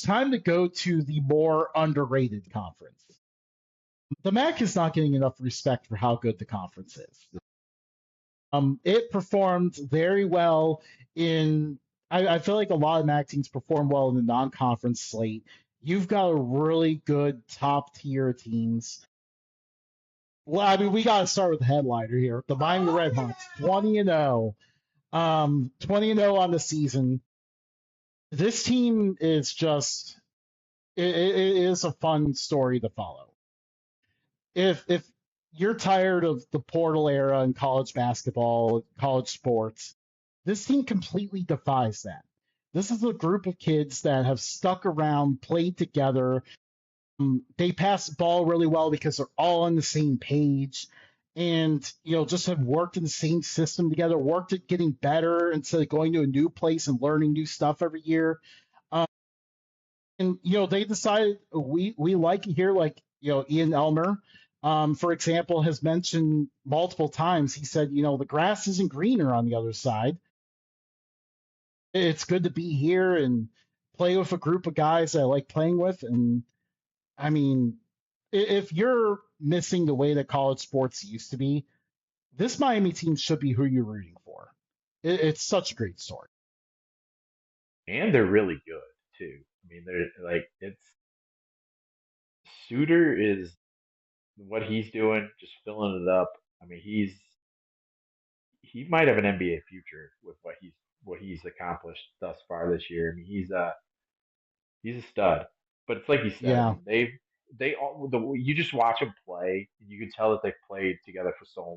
time to go to the more underrated conference. The MAC is not getting enough respect for how good the conference is. It performed very well in. I feel like a lot of MAC teams perform well in the non-conference slate. You've got a really good top tier teams. Well, I mean, we got to start with the headliner here. The Miami Redhawks, 20-0, 20-0 on the season. This team is just it is a fun story to follow. If you're tired of the portal era in college basketball, college sports, this team completely defies that. This is a group of kids that have stuck around, played together. They pass the ball really well because they're all on the same page and just have worked in the same system together, worked at getting better instead of going to a new place and learning new stuff every year. And they decided we like it here, like Ian Elmer, for example, has mentioned multiple times. He said, the grass isn't greener on the other side. It's good to be here and play with a group of guys that I like playing with. And I mean, if you're missing the way that college sports used to be, this Miami team should be who you're rooting for. It's such a great story. And they're really good too. I mean, they're like it's Suter is what he's doing, just filling it up. I mean, he might have an NBA future with what he's accomplished thus far this year. I mean, he's a stud. But it's like you said. I Yeah, mean, they all you just watch them play, and you can tell that they've played together for so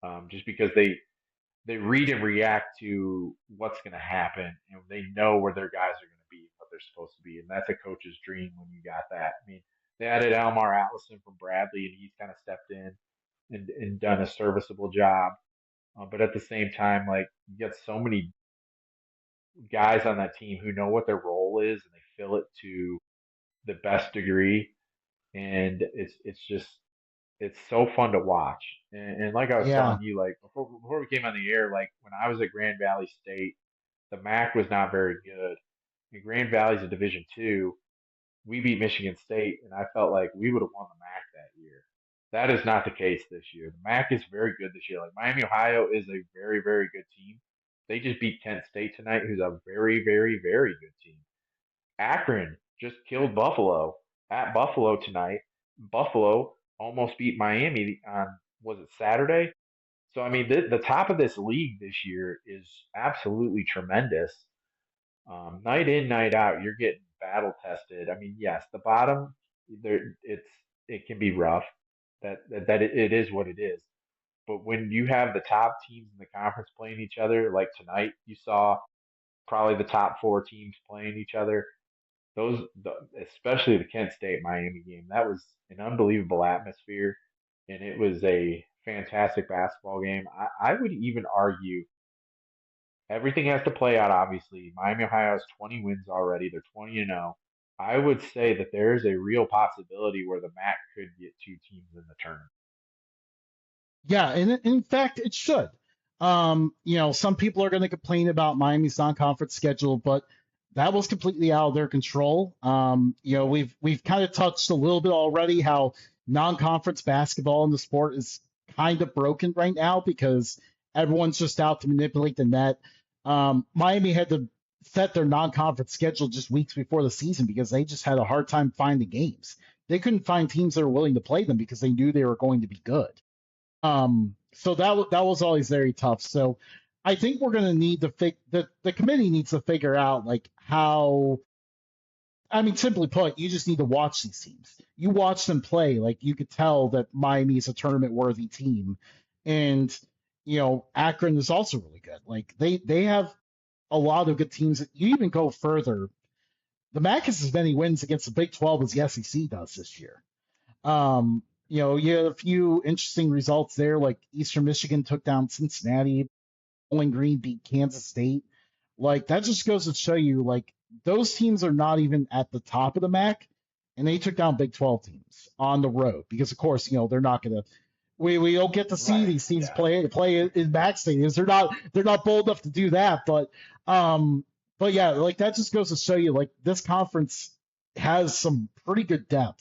long. Just because they read and react to what's going to happen, and they know where their guys are going to be, what they're supposed to be, and that's a coach's dream when you got that. I mean, they added Almar Allison from Bradley, and he's kind of stepped in and done a serviceable job. But at the same time, like you get so many guys on that team who know what their role is, and they fill it to the best degree, and it's so fun to watch. And like I was yeah, telling you, like before we came on the air, like when I was at Grand Valley State, the MAC was not very good. And Grand Valley's a Division two. We beat Michigan State, and I felt like we would have won the MAC that year. That is not the case this year. The MAC is very good this year. Like Miami, Ohio is a very, very good team. They just beat Kent State tonight, who's a very, very, very good team. Akron just killed Buffalo at Buffalo tonight. Buffalo almost beat Miami on, was it Saturday? So I mean, the top of this league this year is absolutely tremendous. Night in, night out, you're getting battle tested. I mean, yes, the bottom it can be rough. It is what it is. But when you have the top teams in the conference playing each other, like tonight, you saw probably the top four teams playing each other. Especially the Kent State Miami game, that was an unbelievable atmosphere, and it was a fantastic basketball game. I would even argue everything has to play out. Obviously, Miami Ohio has 20 wins already; they're 20-0. I would say that there is a real possibility where the MAC could get two teams in the tournament. yeah, and in fact, it should. Some people are going to complain about Miami's non-conference schedule, but that was completely out of their control. We've kind of touched a little bit already how non-conference basketball in the sport is kind of broken right now because everyone's just out to manipulate the net. Miami had to set their non-conference schedule just weeks before the season because they just had a hard time finding games. They couldn't find teams that were willing to play them because they knew they were going to be good. So that was always very tough. So I think we're going to need to the committee needs to figure out like how. I mean, simply put, you just need to watch these teams. You watch them play, like you could tell that Miami is a tournament worthy team, and Akron is also really good. Like they have a lot of good teams. You even go further. The MAC has as many wins against the Big 12 as the SEC does this year. You had a few interesting results there, like Eastern Michigan took down Cincinnati, Bowling Green beat Kansas State. Like that just goes to show you, like those teams are not even at the top of the MAC, and they took down Big 12 teams on the road because, of course, they're not going to. We don't get to see Right. these teams Yeah. play in MAC stadiums. They're not bold enough to do that. But But yeah, like that just goes to show you, like this conference has some pretty good depth.